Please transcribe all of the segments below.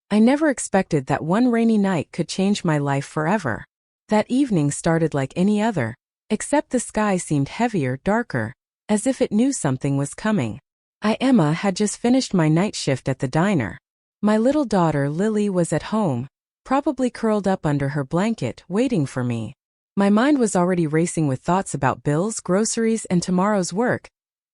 I never expected that one rainy night could change my life forever. That evening started like any other, except the sky seemed heavier, darker, as if it knew something was coming. Emma had just finished my night shift at the diner. My little daughter Lily was at home, probably curled up under her blanket, waiting for me. My mind was already racing with thoughts about bills, groceries, and tomorrow's work,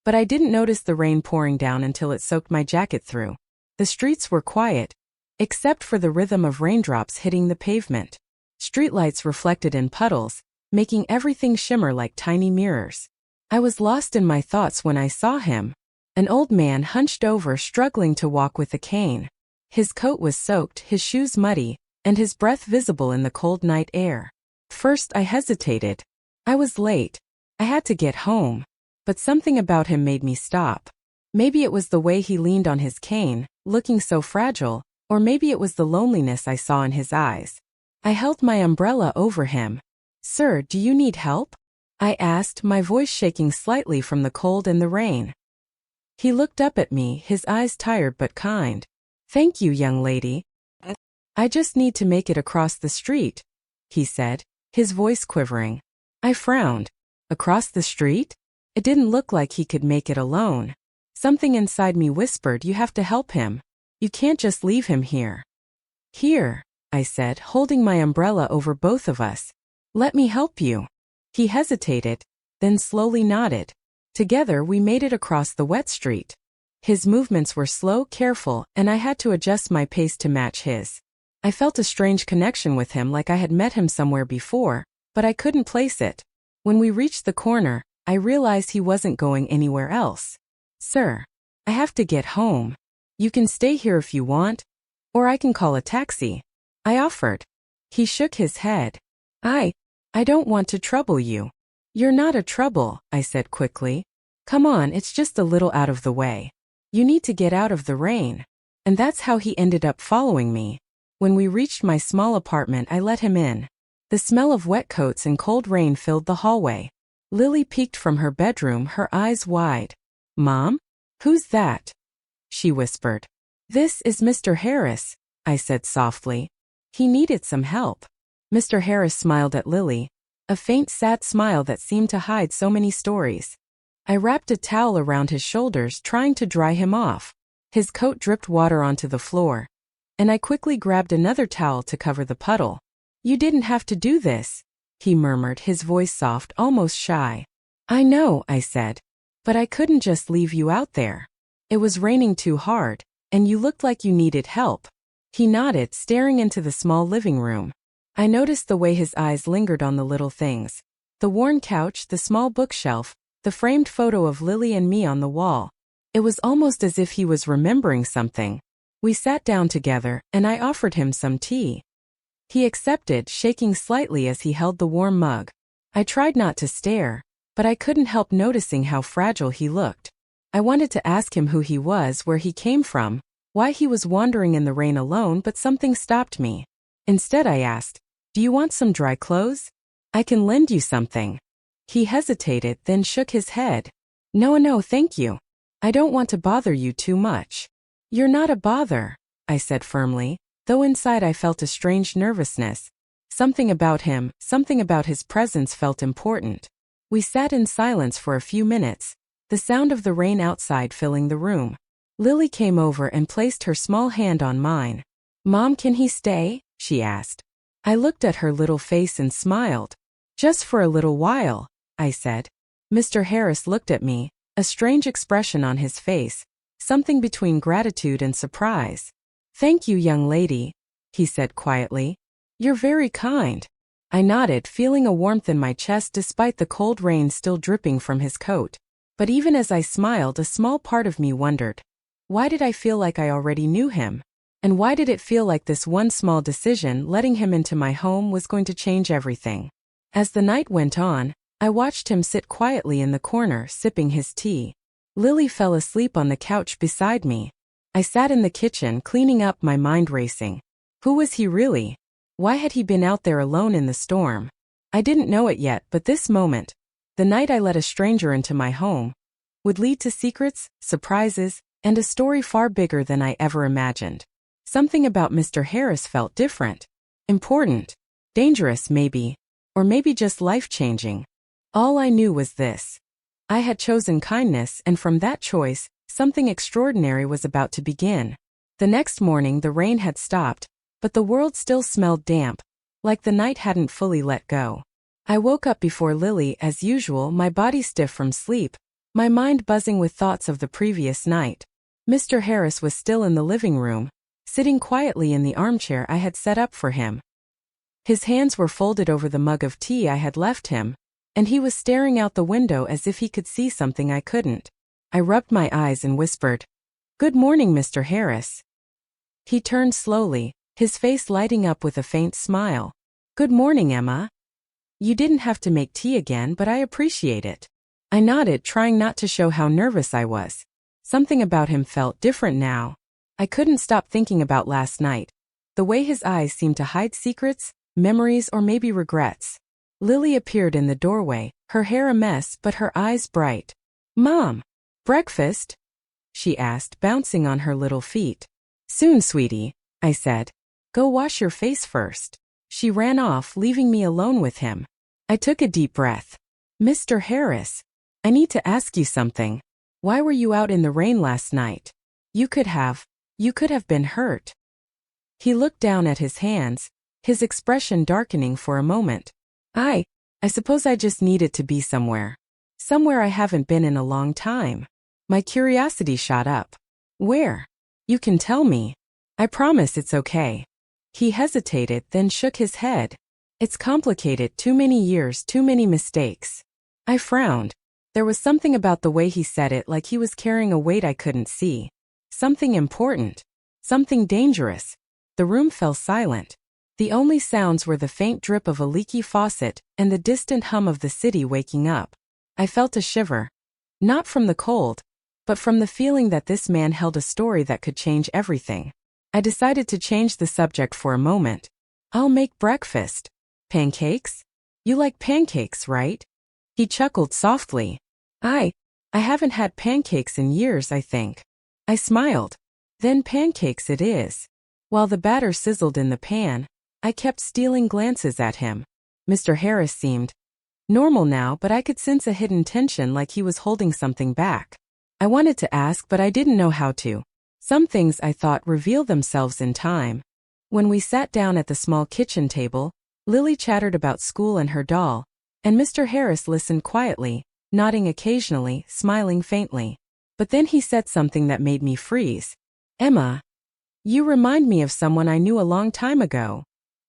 but I didn't notice the rain pouring down until it soaked my jacket through. The streets were quiet, except for the rhythm of raindrops hitting the pavement. Streetlights reflected in puddles, making everything shimmer like tiny mirrors. I was lost in my thoughts when I saw him, an old man hunched over, struggling to walk with a cane. His coat was soaked, his shoes muddy, and his breath visible in the cold night air. First I hesitated. I was late. I had to get home. But something about him made me stop. Maybe it was the way he leaned on his cane, looking so fragile, or maybe it was the loneliness I saw in his eyes. I held my umbrella over him. "Sir, do you need help?" I asked, my voice shaking slightly from the cold and the rain. He looked up at me, his eyes tired but kind. "Thank you, young lady. I just need to make it across the street," he said, his voice quivering. I frowned. Across the street? It didn't look like he could make it alone. Something inside me whispered, "You have to help him. You can't just leave him here." "Here," I said, holding my umbrella over both of us. "Let me help you." He hesitated, then slowly nodded. Together we made it across the wet street. His movements were slow, careful, and I had to adjust my pace to match his. I felt a strange connection with him, like I had met him somewhere before, but I couldn't place it. When we reached the corner, I realized he wasn't going anywhere else. "Sir, I have to get home. You can stay here if you want, or I can call a taxi," I offered. He shook his head. I don't want to trouble you." "You're not a trouble," I said quickly. "Come on, it's just a little out of the way. You need to get out of the rain." And that's how he ended up following me. When we reached my small apartment, I let him in. The smell of wet coats and cold rain filled the hallway. Lily peeked from her bedroom, her eyes wide. "Mom? Who's that?" she whispered. "This is Mr. Harris," I said softly. "He needed some help." Mr. Harris smiled at Lily, a faint sad smile that seemed to hide so many stories. I wrapped a towel around his shoulders, trying to dry him off. His coat dripped water onto the floor, and I quickly grabbed another towel to cover the puddle. "You didn't have to do this," he murmured, his voice soft, almost shy. "I know," I said, "but I couldn't just leave you out there. It was raining too hard, and you looked like you needed help." He nodded, staring into the small living room. I noticed the way his eyes lingered on the little things. The worn couch, the small bookshelf, the framed photo of Lily and me on the wall. It was almost as if he was remembering something. We sat down together, and I offered him some tea. He accepted, shaking slightly as he held the warm mug. I tried not to stare, but I couldn't help noticing how fragile he looked. I wanted to ask him who he was, where he came from, why he was wandering in the rain alone, but something stopped me. Instead I asked, "Do you want some dry clothes? I can lend you something." He hesitated, then shook his head. No, thank you. I don't want to bother you too much." "You're not a bother," I said firmly, though inside I felt a strange nervousness. Something about him, something about his presence felt important. We sat in silence for a few minutes, the sound of the rain outside filling the room. Lily came over and placed her small hand on mine. "Mom, can he stay?" she asked. I looked at her little face and smiled. "Just for a little while," I said. Mr. Harris looked at me, a strange expression on his face, something between gratitude and surprise. "Thank you, young lady," he said quietly. "You're very kind." I nodded, feeling a warmth in my chest despite the cold rain still dripping from his coat. But even as I smiled, a small part of me wondered, why did I feel like I already knew him? And why did it feel like this one small decision, letting him into my home, was going to change everything? As the night went on, I watched him sit quietly in the corner, sipping his tea. Lily fell asleep on the couch beside me. I sat in the kitchen, cleaning up, my mind racing. Who was he really? Why had he been out there alone in the storm? I didn't know it yet, but this moment, the night I let a stranger into my home, would lead to secrets, surprises, and a story far bigger than I ever imagined. Something about Mr. Harris felt different. Important. Dangerous, maybe. Or maybe just life-changing. All I knew was this. I had chosen kindness, and from that choice, something extraordinary was about to begin. The next morning the rain had stopped, but the world still smelled damp, like the night hadn't fully let go. I woke up before Lily as usual, my body stiff from sleep, my mind buzzing with thoughts of the previous night. Mr. Harris was still in the living room, sitting quietly in the armchair I had set up for him. His hands were folded over the mug of tea I had left him, and he was staring out the window as if he could see something I couldn't. I rubbed my eyes and whispered, "Good morning, Mr. Harris." He turned slowly, his face lighting up with a faint smile. "Good morning, Emma. You didn't have to make tea again, but I appreciate it." I nodded, trying not to show how nervous I was. Something about him felt different now. I couldn't stop thinking about last night. The way his eyes seemed to hide secrets, memories, or maybe regrets. Lily appeared in the doorway, her hair a mess but her eyes bright. "Mom, breakfast?" she asked, bouncing on her little feet. "Soon, sweetie," I said. "Go wash your face first." She ran off, leaving me alone with him. I took a deep breath. "Mr. Harris, I need to ask you something. Why were you out in the rain last night? You could have been hurt." He looked down at his hands, his expression darkening for a moment. I suppose I just needed to be somewhere. Somewhere I haven't been in a long time." My curiosity shot up. "Where? You can tell me. I promise it's okay." He hesitated, then shook his head. "It's complicated, too many years, too many mistakes." I frowned. There was something about the way he said it, like he was carrying a weight I couldn't see. Something important. Something dangerous. The room fell silent. The only sounds were the faint drip of a leaky faucet and the distant hum of the city waking up. I felt a shiver. Not from the cold, but from the feeling that this man held a story that could change everything. I decided to change the subject for a moment. "I'll make breakfast." "Pancakes? You like pancakes, right?" He chuckled softly. I haven't had pancakes in years, I think." I smiled. "Then pancakes it is." While the batter sizzled in the pan, I kept stealing glances at him. Mr. Harris seemed normal now, but I could sense a hidden tension, like he was holding something back. I wanted to ask, but I didn't know how to. Some things, I thought, reveal themselves in time. When we sat down at the small kitchen table, Lily chattered about school and her doll, and Mr. Harris listened quietly, nodding occasionally, smiling faintly. But then he said something that made me freeze. "Emma, you remind me of someone I knew a long time ago,"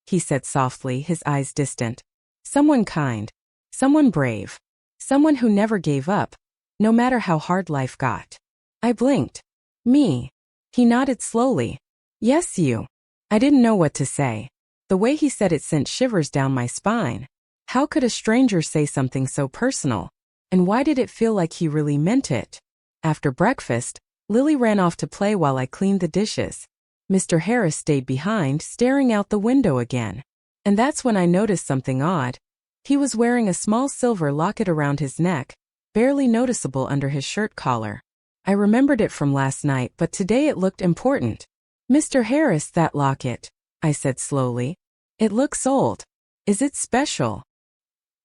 he said softly, his eyes distant. "Someone kind. Someone brave. Someone who never gave up, no matter how hard life got." I blinked. "Me?" He nodded slowly. "Yes, you." I didn't know what to say. The way he said it sent shivers down my spine. How could a stranger say something so personal? And why did it feel like he really meant it? After breakfast, Lily ran off to play while I cleaned the dishes. Mr. Harris stayed behind, staring out the window again. And that's when I noticed something odd. He was wearing a small silver locket around his neck, barely noticeable under his shirt collar. I remembered it from last night, but today it looked important. "Mr. Harris, that locket," I said slowly. "It looks old. Is it special?"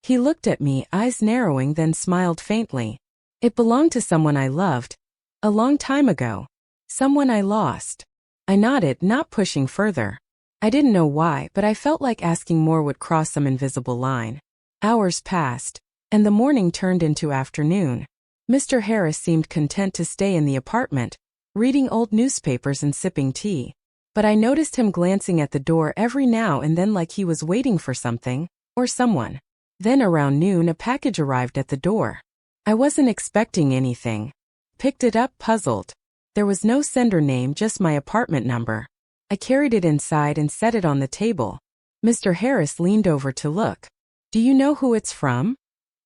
He looked at me, eyes narrowing, then smiled faintly. "It belonged to someone I loved. A long time ago. Someone I lost." I nodded, not pushing further. I didn't know why, but I felt like asking more would cross some invisible line. Hours passed, and the morning turned into afternoon. Mr. Harris seemed content to stay in the apartment, reading old newspapers and sipping tea. But I noticed him glancing at the door every now and then, like he was waiting for something, or someone. Then around noon a package arrived at the door. I wasn't expecting anything. Picked it up, puzzled. There was no sender name, just my apartment number. I carried it inside and set it on the table. Mr. Harris leaned over to look. "Do you know who it's from?"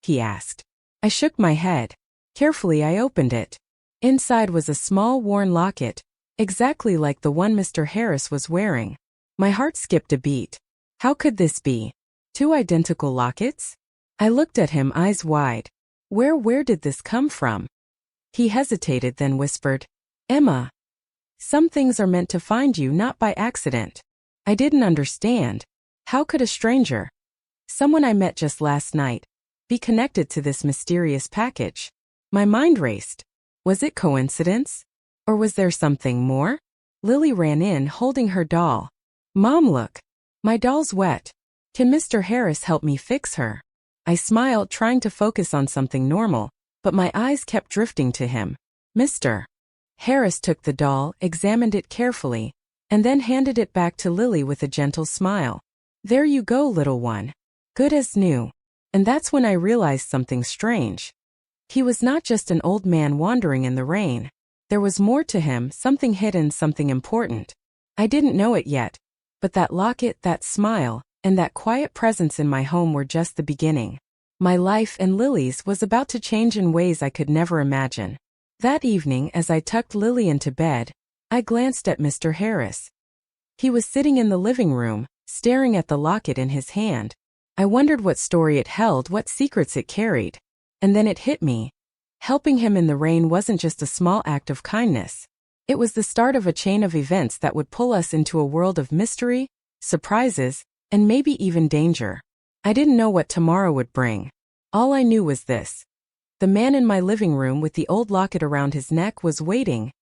he asked. I shook my head. Carefully I opened it. Inside was a small worn locket, exactly like the one Mr. Harris was wearing. My heart skipped a beat. How could this be? Two identical lockets? I looked at him, eyes wide. Where did this come from? He hesitated, then whispered, "Emma." Some things are meant to find you not by accident. I didn't understand. How could a stranger, someone I met just last night, be connected to this mysterious package? My mind raced. Was it coincidence? Or was there something more? Lily ran in holding her doll. Mom, look. My doll's wet. Can Mr. Harris help me fix her? I smiled, trying to focus on something normal, but my eyes kept drifting to him. Mr. Harris took the doll, examined it carefully, and then handed it back to Lily with a gentle smile. There you go, little one. Good as new. And that's when I realized something strange. He was not just an old man wandering in the rain. There was more to him, something hidden, something important. I didn't know it yet, but that locket, that smile, and that quiet presence in my home were just the beginning. My life and Lily's was about to change in ways I could never imagine. That evening, as I tucked Lily into bed, I glanced at Mr. Harris. He was sitting in the living room, staring at the locket in his hand. I wondered what story it held, what secrets it carried. And then it hit me. Helping him in the rain wasn't just a small act of kindness. It was the start of a chain of events that would pull us into a world of mystery, surprises, and maybe even danger. I didn't know what tomorrow would bring. All I knew was this. The man in my living room with the old locket around his neck was waiting.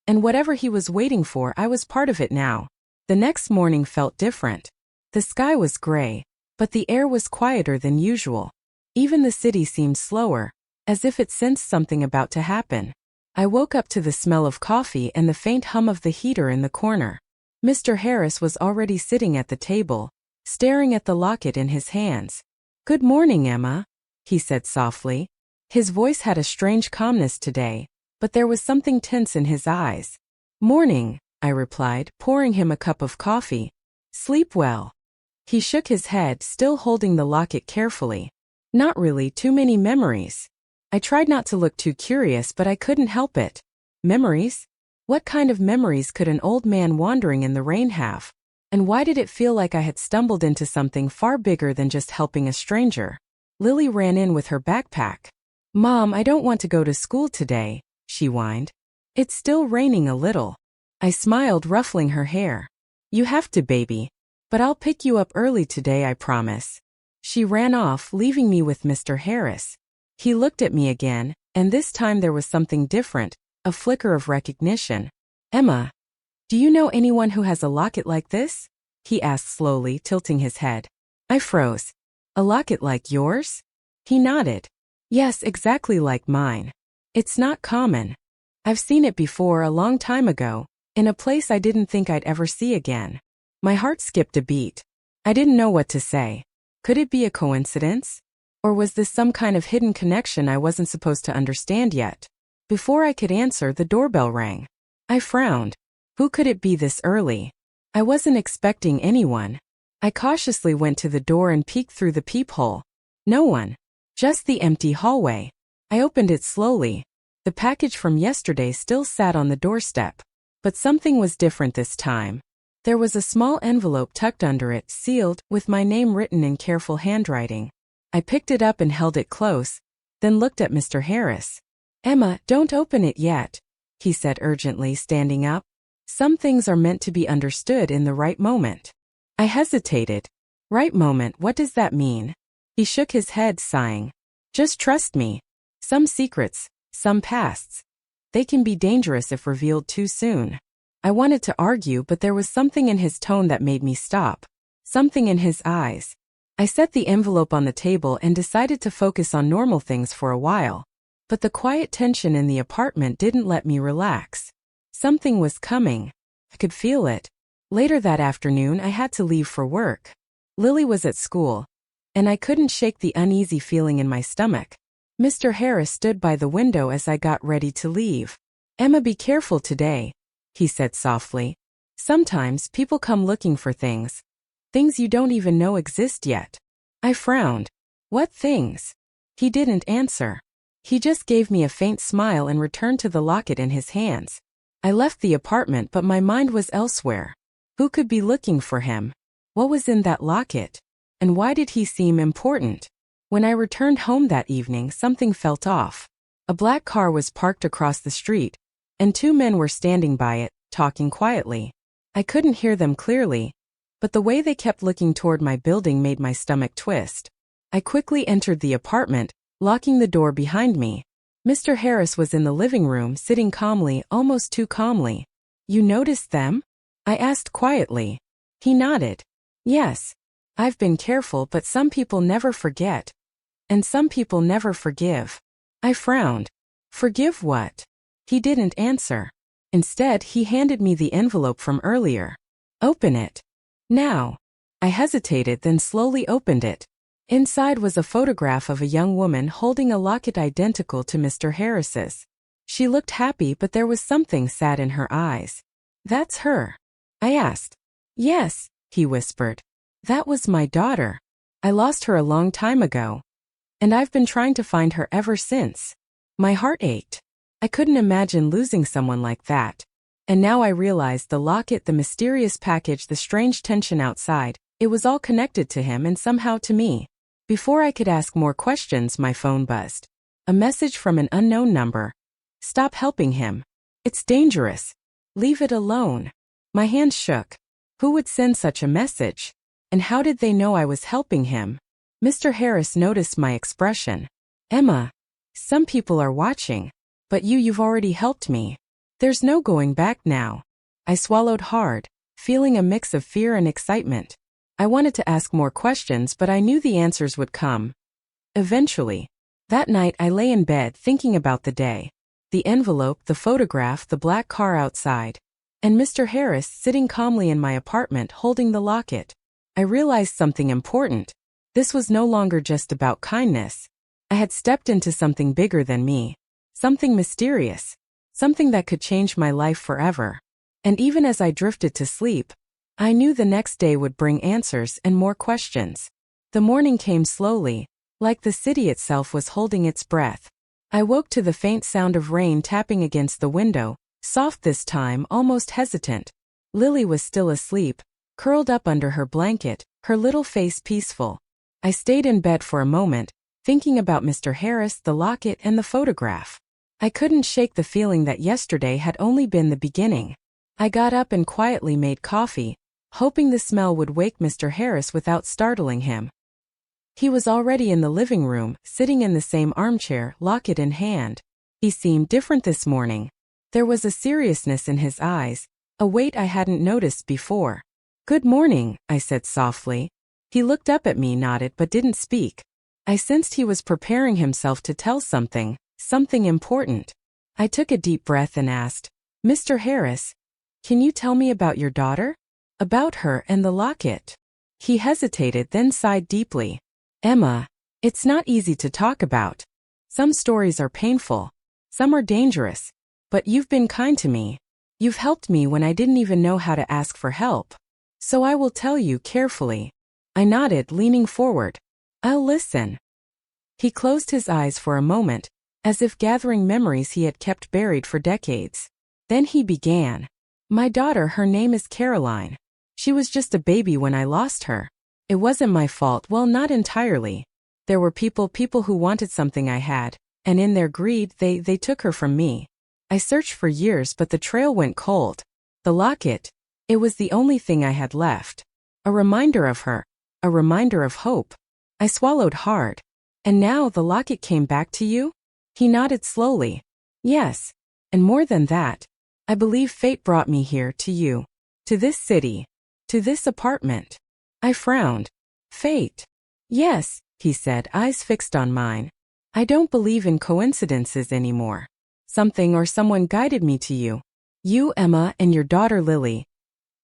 And whatever he was waiting for, I was part of it now. The next morning felt different. The sky was gray, but the air was quieter than usual. Even the city seemed slower, as if it sensed something about to happen. I woke up to the smell of coffee and the faint hum of the heater in the corner. Mr. Harris was already sitting at the table, staring at the locket in his hands. Good morning, Emma, he said softly. His voice had a strange calmness today, but there was something tense in his eyes. Morning, I replied, pouring him a cup of coffee. Sleep well. He shook his head, still holding the locket carefully. Not really, too many memories. I tried not to look too curious, but I couldn't help it. Memories? What kind of memories could an old man wandering in the rain have? And why did it feel like I had stumbled into something far bigger than just helping a stranger? Lily ran in with her backpack. Mom, I don't want to go to school today, she whined. It's still raining a little. I smiled, ruffling her hair. You have to, baby. But I'll pick you up early today, I promise. She ran off, leaving me with Mr. Harris. He looked at me again, and this time there was something different, a flicker of recognition. Emma, do you know anyone who has a locket like this? He asked slowly, tilting his head. I froze. A locket like yours? He nodded. Yes, exactly like mine. It's not common. I've seen it before a long time ago, in a place I didn't think I'd ever see again. My heart skipped a beat. I didn't know what to say. Could it be a coincidence? Or was this some kind of hidden connection I wasn't supposed to understand yet? Before I could answer, the doorbell rang. I frowned. Who could it be this early? I wasn't expecting anyone. I cautiously went to the door and peeked through the peephole. No one. Just the empty hallway. I opened it slowly. The package from yesterday still sat on the doorstep. But something was different this time. There was a small envelope tucked under it, sealed, with my name written in careful handwriting. I picked it up and held it close, then looked at Mr. Harris. Emma, don't open it yet, he said urgently, standing up. Some things are meant to be understood in the right moment. I hesitated. Right moment, what does that mean? He shook his head, sighing. Just trust me. Some secrets, some pasts. They can be dangerous if revealed too soon. I wanted to argue, but there was something in his tone that made me stop. Something in his eyes. I set the envelope on the table and decided to focus on normal things for a while. But the quiet tension in the apartment didn't let me relax. Something was coming. I could feel it. Later that afternoon, I had to leave for work. Lily was at school, and I couldn't shake the uneasy feeling in my stomach. Mr. Harris stood by the window as I got ready to leave. Emma, be careful today, he said softly. Sometimes people come looking for things you don't even know exist yet. I frowned. What things? He didn't answer. He just gave me a faint smile and returned to the locket in his hands. I left the apartment, but my mind was elsewhere. Who could be looking for him? What was in that locket? And why did he seem important? When I returned home that evening, something felt off. A black car was parked across the street, and two men were standing by it, talking quietly. I couldn't hear them clearly, but the way they kept looking toward my building made my stomach twist. I quickly entered the apartment, locking the door behind me. Mr. Harris was in the living room, sitting calmly, almost too calmly. "You noticed them?" I asked quietly. He nodded. "Yes. I've been careful, but some people never forget. And some people never forgive." I frowned. "Forgive what?" He didn't answer. Instead, he handed me the envelope from earlier. "Open it. Now." I hesitated, then slowly opened it. Inside was a photograph of a young woman holding a locket identical to Mr. Harris's. She looked happy, but there was something sad in her eyes. "That's her?" I asked. "Yes," he whispered. "That was my daughter. I lost her a long time ago. And I've been trying to find her ever since." My heart ached. I couldn't imagine losing someone like that. And now I realized the locket, the mysterious package, the strange tension outside, it was all connected to him and somehow to me. Before I could ask more questions, my phone buzzed. A message from an unknown number. "Stop helping him. It's dangerous. Leave it alone." My hands shook. Who would send such a message? And how did they know I was helping him? Mr. Harris noticed my expression. "Emma, some people are watching. But you've already helped me. There's no going back now." I swallowed hard, feeling a mix of fear and excitement. I wanted to ask more questions, but I knew the answers would come. Eventually. That night I lay in bed thinking about the day. The envelope, the photograph, the black car outside. And Mr. Harris sitting calmly in my apartment holding the locket. I realized something important. This was no longer just about kindness. I had stepped into something bigger than me. Something mysterious. Something that could change my life forever. And even as I drifted to sleep, I knew the next day would bring answers and more questions. The morning came slowly, like the city itself was holding its breath. I woke to the faint sound of rain tapping against the window, soft this time, almost hesitant. Lily was still asleep, curled up under her blanket, her little face peaceful. I stayed in bed for a moment, thinking about Mr. Harris, the locket, and the photograph. I couldn't shake the feeling that yesterday had only been the beginning. I got up and quietly made coffee, hoping the smell would wake Mr. Harris without startling him. He was already in the living room, sitting in the same armchair, locket in hand. He seemed different this morning. There was a seriousness in his eyes, a weight I hadn't noticed before. "Good morning," I said softly. He looked up at me, nodded, but didn't speak. I sensed he was preparing himself to tell something important. I took a deep breath and asked, "Mr. Harris, can you tell me about your daughter? About her and the locket?" He hesitated, then sighed deeply. "Emma, it's not easy to talk about. Some stories are painful. Some are dangerous. But you've been kind to me. You've helped me when I didn't even know how to ask for help. So I will tell you carefully." I nodded, leaning forward. "I'll listen." He closed his eyes for a moment, as if gathering memories he had kept buried for decades. Then he began. "My daughter, her name is Caroline. She was just a baby when I lost her. It wasn't my fault, well, not entirely. There were people who wanted something I had, and in their greed, they took her from me. I searched for years, but the trail went cold. The locket, it was the only thing I had left. A reminder of her, a reminder of hope." I swallowed hard. "And now the locket came back to you?" He nodded slowly. "Yes. And more than that, I believe fate brought me here to you. To this city. To this apartment." I frowned. "Fate?" "Yes," he said, eyes fixed on mine. "I don't believe in coincidences anymore. Something or someone guided me to you. You, Emma, and your daughter Lily.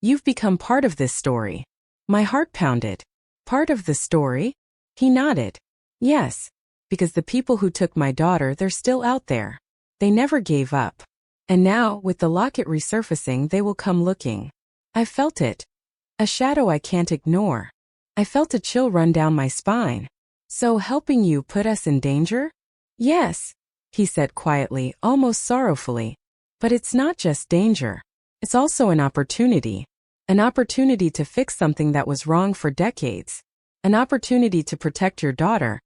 You've become part of this story." My heart pounded. "Part of the story?" He nodded. "Yes. Because the people who took my daughter, they're still out there. They never gave up. And now, with the locket resurfacing, they will come looking." I felt it. A shadow I can't ignore. I felt a chill run down my spine. "So helping you put us in danger?" "Yes," he said quietly, almost sorrowfully. "But it's not just danger. It's also an opportunity. An opportunity to fix something that was wrong for decades. An opportunity to protect your daughter.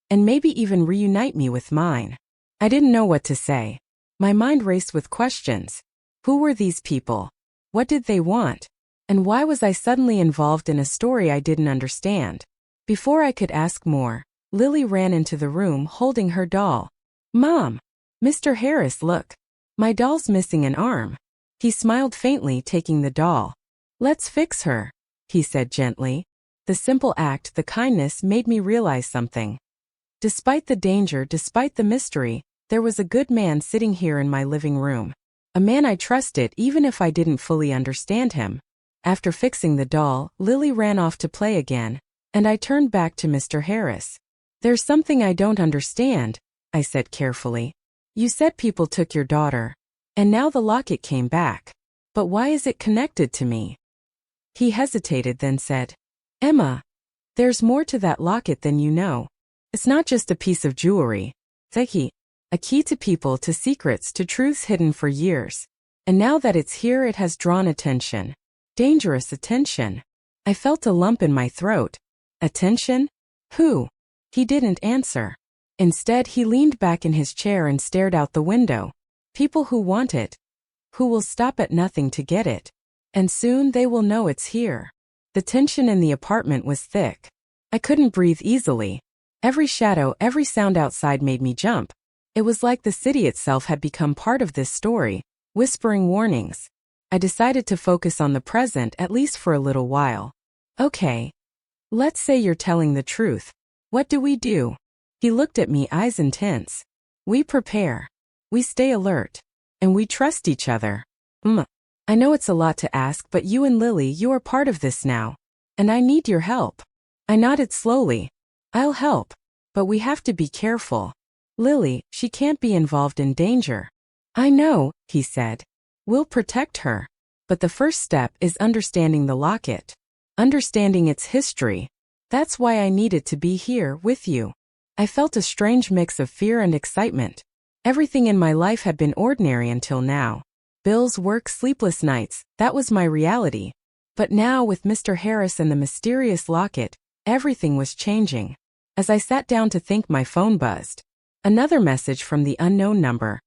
And maybe even reunite me with mine." I didn't know what to say. My mind raced with questions. Who were these people? What did they want? And why was I suddenly involved in a story I didn't understand? Before I could ask more, Lily ran into the room holding her doll. Mom! Mr. Harris, look. My doll's missing an arm. He smiled faintly, taking the doll. Let's fix her, he said gently. The simple act, the kindness, made me realize something. Despite the danger, despite the mystery, there was a good man sitting here in my living room. A man I trusted even if I didn't fully understand him. After fixing the doll, Lily ran off to play again, and I turned back to Mr. Harris. There's something I don't understand, I said carefully. You said people took your daughter, and now the locket came back. But why is it connected to me? He hesitated, then said, Emma, there's more to that locket than you know. It's not just a piece of jewelry. It's a key to people, to secrets, to truths hidden for years. And now that it's here, it has drawn attention. Dangerous attention. I felt a lump in my throat. Attention? Who? He didn't answer. Instead, he leaned back in his chair and stared out the window. People who want it. Who will stop at nothing to get it. And soon they will know it's here. The tension in the apartment was thick. I couldn't breathe easily. Every shadow, every sound outside made me jump. It was like the city itself had become part of this story, whispering warnings. I decided to focus on the present, at least for a little while. Okay. Let's say you're telling the truth. What do we do? He looked at me, eyes intense. We prepare. We stay alert. And we trust each other. I know it's a lot to ask, but you and Lily, you are part of this now. And I need your help. I nodded slowly. I'll help. But we have to be careful. Lily, she can't be involved in danger. I know, he said. We'll protect her. But the first step is understanding the locket. Understanding its history. That's why I needed to be here with you. I felt a strange mix of fear and excitement. Everything in my life had been ordinary until now. Bills, work, sleepless nights, that was my reality. But now, with Mr. Harris and the mysterious locket, everything was changing. As I sat down to think, my phone buzzed. Another message from the unknown number.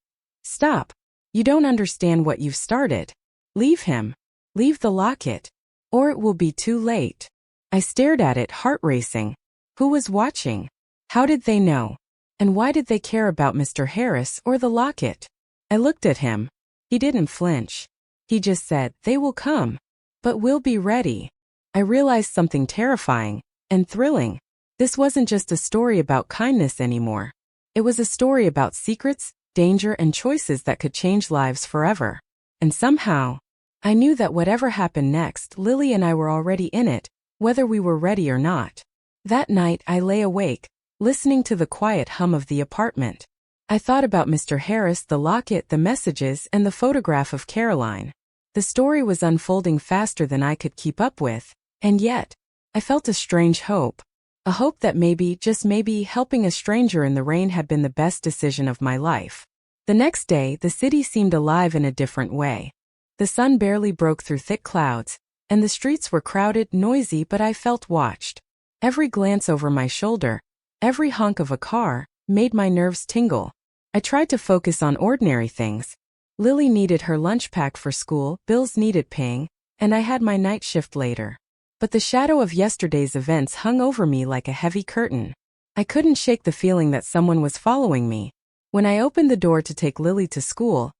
Stop. You don't understand what you've started. Leave him. Leave the locket. Or it will be too late. I stared at it, heart racing. Who was watching? How did they know? And why did they care about Mr. Harris or the locket? I looked at him. He didn't flinch. He just said, they will come. But we'll be ready. I realized something terrifying and thrilling. This wasn't just a story about kindness anymore. It was a story about secrets, danger, and choices that could change lives forever. And somehow, I knew that whatever happened next, Lily and I were already in it, whether we were ready or not. That night, I lay awake, listening to the quiet hum of the apartment. I thought about Mr. Harris, the locket, the messages, and the photograph of Caroline. The story was unfolding faster than I could keep up with, and yet, I felt a strange hope. A hope that maybe, just maybe, helping a stranger in the rain had been the best decision of my life. The next day, the city seemed alive in a different way. The sun barely broke through thick clouds, and the streets were crowded, noisy, but I felt watched. Every glance over my shoulder, every honk of a car, made my nerves tingle. I tried to focus on ordinary things. Lily needed her lunch pack for school, bills needed paying, and I had my night shift later. But the shadow of yesterday's events hung over me like a heavy curtain. I couldn't shake the feeling that someone was following me. When I opened the door to take Lily to school,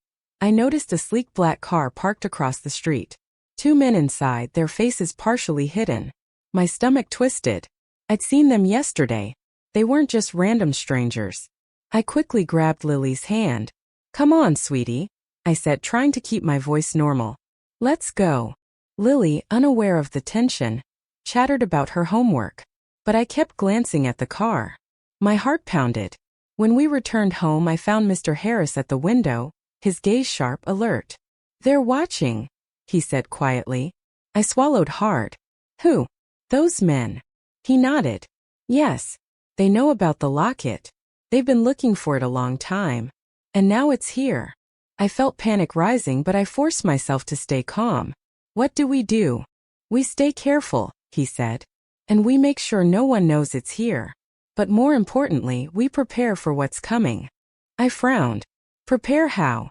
I noticed a sleek black car parked across the street. Two men inside, their faces partially hidden. My stomach twisted. I'd seen them yesterday. They weren't just random strangers. I quickly grabbed Lily's hand. Come on, sweetie, I said, trying to keep my voice normal. Let's go. Lily, unaware of the tension, chattered about her homework. But I kept glancing at the car. My heart pounded. When we returned home, I found Mr. Harris at the window, his gaze sharp, alert. They're watching, he said quietly. I swallowed hard. Who? Those men. He nodded. Yes. They know about the locket. They've been looking for it a long time. And now it's here. I felt panic rising, but I forced myself to stay calm. What do? We stay careful, he said. And we make sure no one knows it's here. But more importantly, we prepare for what's coming. I frowned. Prepare how?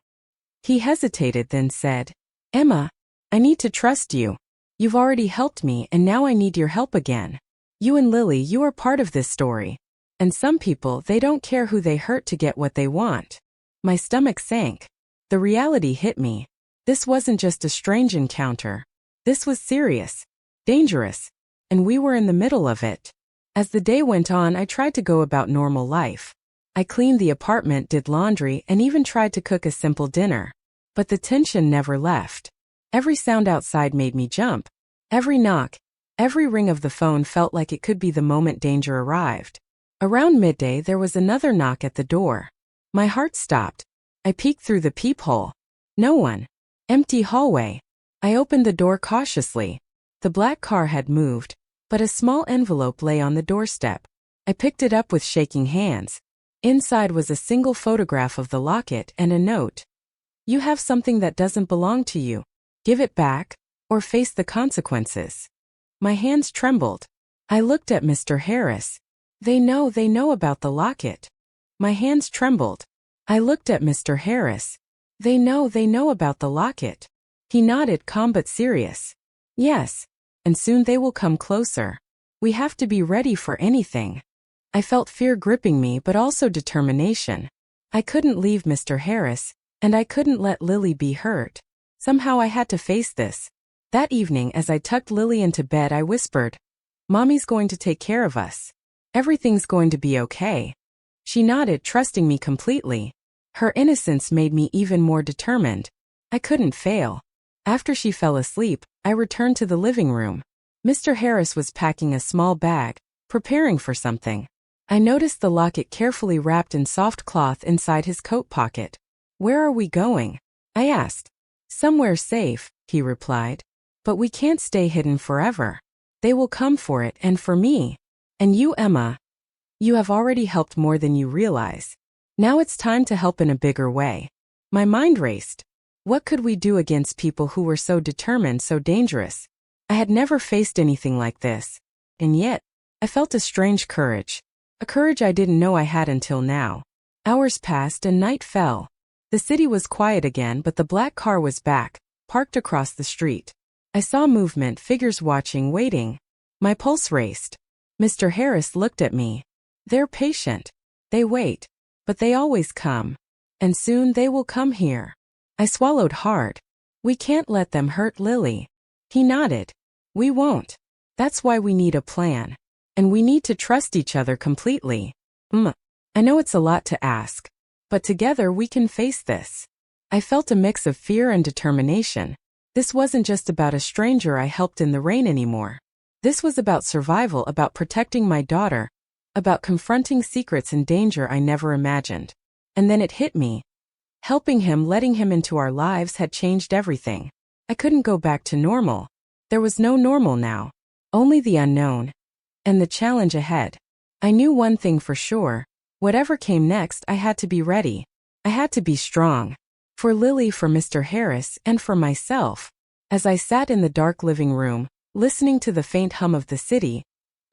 He hesitated, then said, Emma, I need to trust you. You've already helped me and now I need your help again. You and Lily, you are part of this story. And some people, they don't care who they hurt to get what they want. My stomach sank. The reality hit me. This wasn't just a strange encounter. This was serious, dangerous, and we were in the middle of it. As the day went on, I tried to go about normal life. I cleaned the apartment, did laundry, and even tried to cook a simple dinner. But the tension never left. Every sound outside made me jump. Every knock, every ring of the phone felt like it could be the moment danger arrived. Around midday, there was another knock at the door. My heart stopped. I peeked through the peephole. No one. Empty hallway. I opened the door cautiously. The black car had moved, but a small envelope lay on the doorstep. I picked it up with shaking hands. Inside was a single photograph of the locket and a note. You have something that doesn't belong to you. Give it back, or face the consequences. My hands trembled. I looked at Mr. Harris. They know about the locket. My hands trembled. I looked at Mr. Harris. They know about the locket. He nodded, calm but serious. Yes, and soon they will come closer. We have to be ready for anything. I felt fear gripping me but also determination. I couldn't leave Mr. Harris, and I couldn't let Lily be hurt. Somehow I had to face this. That evening as I tucked Lily into bed I whispered, "Mommy's going to take care of us. Everything's going to be okay." She nodded, trusting me completely. Her innocence made me even more determined. I couldn't fail. After she fell asleep, I returned to the living room. Mr. Harris was packing a small bag, preparing for something. I noticed the locket carefully wrapped in soft cloth inside his coat pocket. "Where are we going?" I asked. "Somewhere safe," he replied. "But we can't stay hidden forever. They will come for it and for me. And you, Emma, you have already helped more than you realize. Now it's time to help in a bigger way." My mind raced. What could we do against people who were so determined, so dangerous? I had never faced anything like this. And yet, I felt a strange courage. A courage I didn't know I had until now. Hours passed and night fell. The city was quiet again, but the black car was back, parked across the street. I saw movement, figures watching, waiting. My pulse raced. Mr. Harris looked at me. They're patient. They wait. But they always come. And soon they will come here. I swallowed hard. We can't let them hurt Lily. He nodded. We won't. That's why we need a plan. And we need to trust each other completely. I know it's a lot to ask. But together we can face this. I felt a mix of fear and determination. This wasn't just about a stranger I helped in the rain anymore. This was about survival, about protecting my daughter, about confronting secrets and danger I never imagined. And then it hit me. Helping him, letting him into our lives had changed everything. I couldn't go back to normal. There was no normal now. Only the unknown. And the challenge ahead. I knew one thing for sure. Whatever came next, I had to be ready. I had to be strong. For Lily, for Mr. Harris, and for myself. As I sat in the dark living room, listening to the faint hum of the city,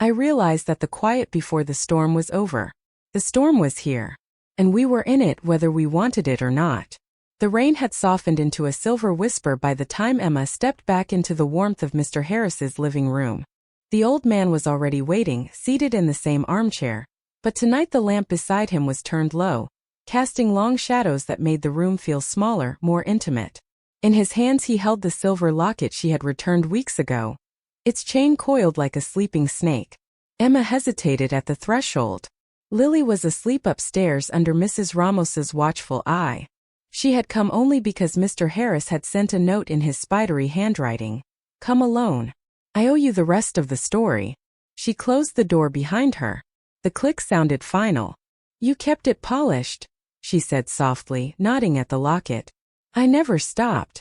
I realized that the quiet before the storm was over. The storm was here. And we were in it whether we wanted it or not. The rain had softened into a silver whisper by the time Emma stepped back into the warmth of Mr. Harris's living room. The old man was already waiting, seated in the same armchair, but tonight the lamp beside him was turned low, casting long shadows that made the room feel smaller, more intimate. In his hands he held the silver locket she had returned weeks ago. Its chain coiled like a sleeping snake. Emma hesitated at the threshold. Lily was asleep upstairs under Mrs. Ramos's watchful eye. She had come only because Mr. Harris had sent a note in his spidery handwriting. "Come alone. I owe you the rest of the story." She closed the door behind her. The click sounded final. "You kept it polished," she said softly, nodding at the locket. "I never stopped."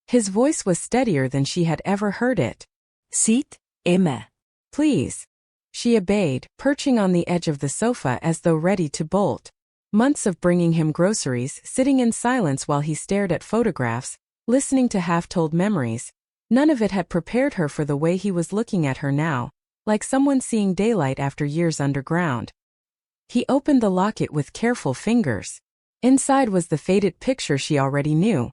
His voice was steadier than she had ever heard it. "Sit, Emma. Please." She obeyed, perching on the edge of the sofa as though ready to bolt. Months of bringing him groceries, sitting in silence while he stared at photographs, listening to half-told memories, none of it had prepared her for the way he was looking at her now, like someone seeing daylight after years underground. He opened the locket with careful fingers. Inside was the faded picture she already knew.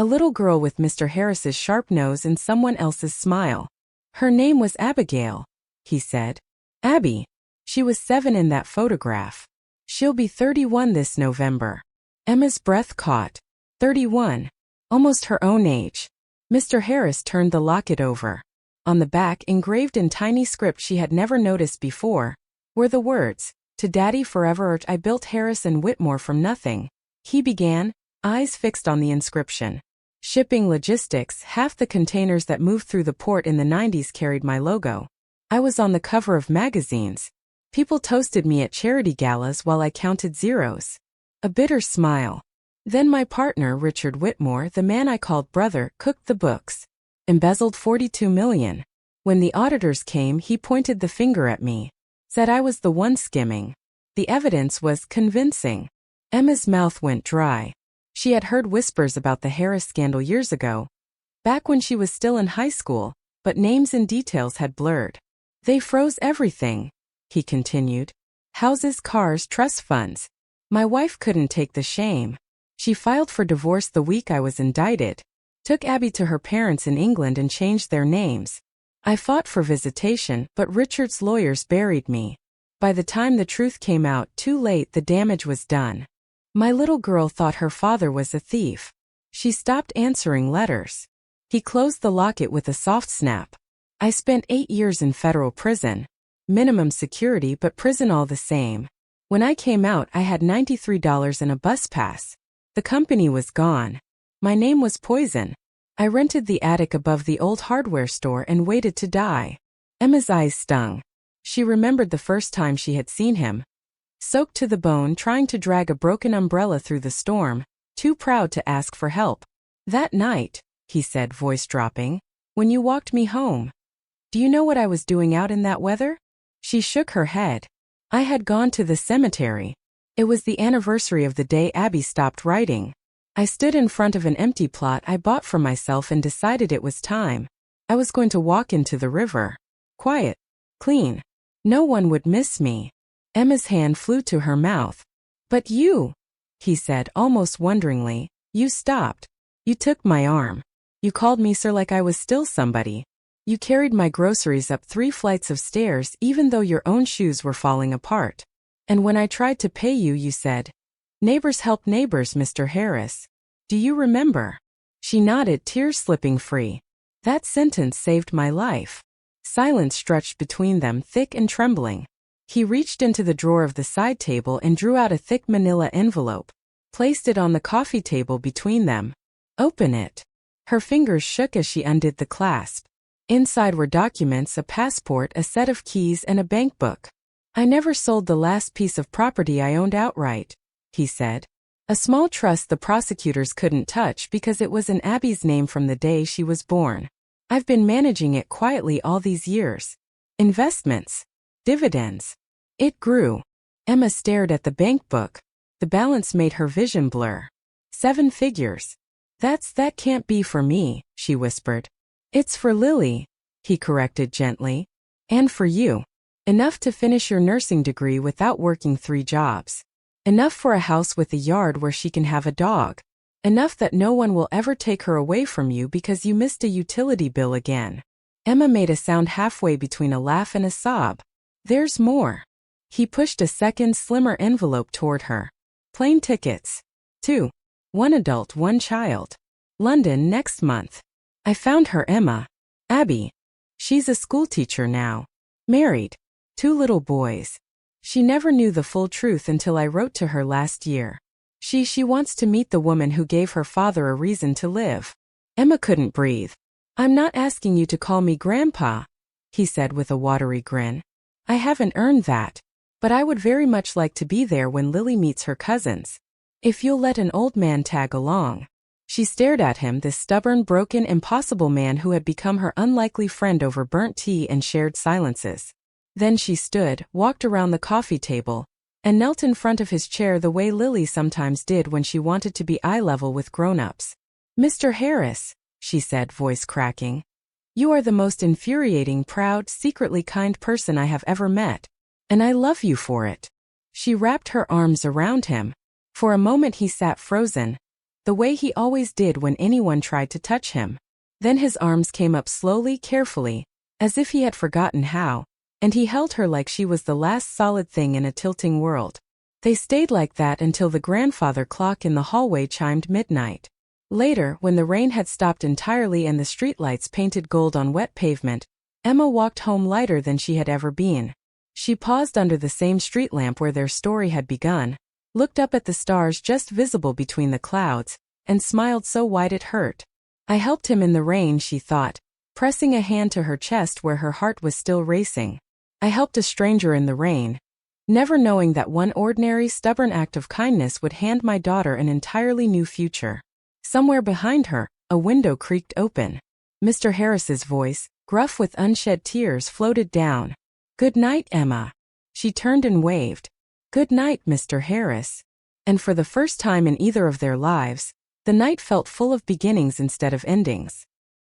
A little girl with Mr. Harris's sharp nose and someone else's smile. Her name was Abigail, he said. Abby. She was 7 in that photograph. She'll be 31 this November. Emma's breath caught. 31. Almost her own age. Mr. Harris turned the locket over. On the back, engraved in tiny script she had never noticed before, were the words, "To Daddy forever." I built Harris and Whitmore from nothing, he began, eyes fixed on the inscription. Shipping logistics, half the containers that moved through the port in the 90s carried my logo. I was on the cover of magazines. People toasted me at charity galas while I counted zeros. A bitter smile. Then my partner, Richard Whitmore, the man I called brother, cooked the books. Embezzled $42 million. When the auditors came, he pointed the finger at me. Said I was the one skimming. The evidence was convincing. Emma's mouth went dry. She had heard whispers about the Harris scandal years ago, back when she was still in high school, but names and details had blurred. They froze everything, he continued. Houses, cars, trust funds. My wife couldn't take the shame. She filed for divorce the week I was indicted. Took Abby to her parents in England and changed their names. I fought for visitation, but Richard's lawyers buried me. By the time the truth came out, too late, the damage was done. My little girl thought her father was a thief. She stopped answering letters. He closed the locket with a soft snap. I spent 8 years in federal prison. Minimum security, but prison all the same. When I came out, I had $93 and a bus pass. The company was gone. My name was poison. I rented the attic above the old hardware store and waited to die. Emma's eyes stung. She remembered the first time she had seen him. Soaked to the bone, trying to drag a broken umbrella through the storm, too proud to ask for help. That night, he said, voice dropping, when you walked me home. Do you know what I was doing out in that weather? She shook her head. I had gone to the cemetery. It was the anniversary of the day Abby stopped writing. I stood in front of an empty plot I bought for myself and decided it was time. I was going to walk into the river. Quiet. Clean. No one would miss me. Emma's hand flew to her mouth. But you, he said almost wonderingly, you stopped. You took my arm. You called me sir like I was still somebody. You carried my groceries up 3 flights of stairs even though your own shoes were falling apart. And when I tried to pay you, you said, "Neighbors help neighbors, Mr. Harris. Do you remember?" She nodded, tears slipping free. That sentence saved my life. Silence stretched between them, thick and trembling. He reached into the drawer of the side table and drew out a thick manila envelope. Placed it on the coffee table between them. Open it. Her fingers shook as she undid the clasp. Inside were documents, a passport, a set of keys, and a bank book. I never sold the last piece of property I owned outright, he said. A small trust the prosecutors couldn't touch because it was in Abby's name from the day she was born. I've been managing it quietly all these years. Investments. Dividends. It grew. Emma stared at the bank book. The balance made her vision blur. 7 figures. That can't be for me, she whispered. It's for Lily, he corrected gently. And for you. Enough to finish your nursing degree without working 3 jobs. Enough for a house with a yard where she can have a dog. Enough that no one will ever take her away from you because you missed a utility bill again. Emma made a sound halfway between a laugh and a sob. There's more. He pushed a second, slimmer envelope toward her. Plane tickets. 2. 1 adult, 1 child. London next month. I found her, Emma. Abby. She's a schoolteacher now. Married. 2 little boys. She never knew the full truth until I wrote to her last year. She wants to meet the woman who gave her father a reason to live. Emma couldn't breathe. I'm not asking you to call me Grandpa, he said with a watery grin. I haven't earned that. But I would very much like to be there when Lily meets her cousins. If you'll let an old man tag along. She stared at him, this stubborn, broken, impossible man who had become her unlikely friend over burnt tea and shared silences. Then she stood, walked around the coffee table, and knelt in front of his chair the way Lily sometimes did when she wanted to be eye level with grown-ups. Mr. Harris, she said, voice cracking. You are the most infuriating, proud, secretly kind person I have ever met. And I love you for it. She wrapped her arms around him. For a moment he sat frozen. the way he always did when anyone tried to touch him. Then his arms came up slowly, carefully, as if he had forgotten how, and he held her like she was the last solid thing in a tilting world. They stayed like that until the grandfather clock in the hallway chimed midnight. Later, when the rain had stopped entirely and the streetlights painted gold on wet pavement, Emma walked home lighter than she had ever been. She paused under the same street lamp where their story had begun, looked up at the stars just visible between the clouds, and smiled so wide it hurt. I helped him in the rain, she thought, pressing a hand to her chest where her heart was still racing. I helped a stranger in the rain, never knowing that one ordinary, stubborn act of kindness would hand my daughter an entirely new future. Somewhere behind her, a window creaked open. Mr. Harris's voice, gruff with unshed tears, floated down. "Good night, Emma." She turned and waved. "Good night, Mr. Harris." And for the first time in either of their lives, the night felt full of beginnings instead of endings.